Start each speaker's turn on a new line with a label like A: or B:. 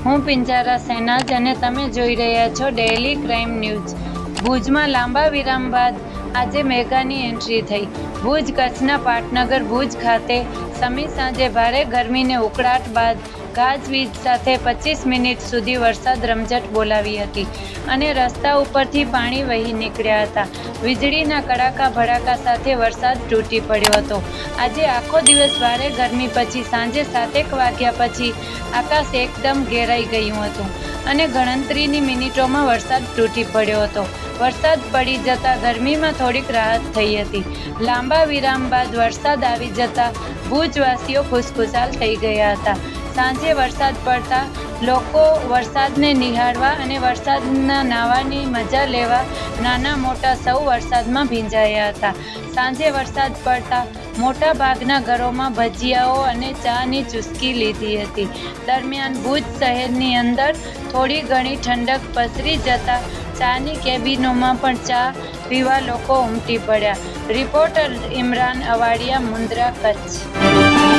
A: હું પિંજારા સહેનાજ અને તમે જોઈ રહ્યા છો ડેઇલી ક્રાઇમ ન્યૂઝ। ભુજમાં લાંબા વિરામ બાદ આજે મેઘાની એન્ટ્રી થઈ। ભુજ કચ્છના પાટનગર ભુજ ખાતે સમી સાંજે ભારે ગરમીને ઉકળાટ બાદ ગાજવીજ સાથે 25 મિનિટ સુધી વરસાદ રમઝટ બોલાવી હતી અને રસ્તા ઉપરથી પાણી વહી નીકળ્યા હતા। વીજળીના કડાકા ભડાકા સાથે વરસાદ તૂટી પડ્યો હતો। આજે આખો દિવસ ભારે ગરમી પછી સાંજે 7 વાગ્યા પછી આકાશ એકદમ ઘેરાઈ ગયું હતું અને ગણતરીની મિનિટોમાં વરસાદ તૂટી પડ્યો હતો। વરસાદ પડી જતા ગરમીમાં થોડીક રાહત થઈ હતી। લાંબા વિરામ બાદ વરસાદ આવી જતા ભુજવાસીઓ ખુશખુશાલ થઈ ગયા હતા। સાંજે વરસાદ પડતા લોકો વરસાદને નિહાળવા અને વરસાદના નાહવાની મજા લેવા નાના મોટા સૌ વરસાદમાં ભીંજાયા હતા। સાંજે વરસાદ પડતા મોટા ભાગના ઘરોમાં ભજીયાઓ અને ચાની ચુસ્કી લીધી હતી। દરમિયાન ભુજ શહેરની અંદર થોડી ઘણી ઠંડક પસરી જતા ચાની કેબિનોમાં પણ ચા પીવા લોકો ઉમટી પડ્યા। રિપોર્ટર ઇમરાન અવાડિયા, મુન્દ્રા, કચ્છ।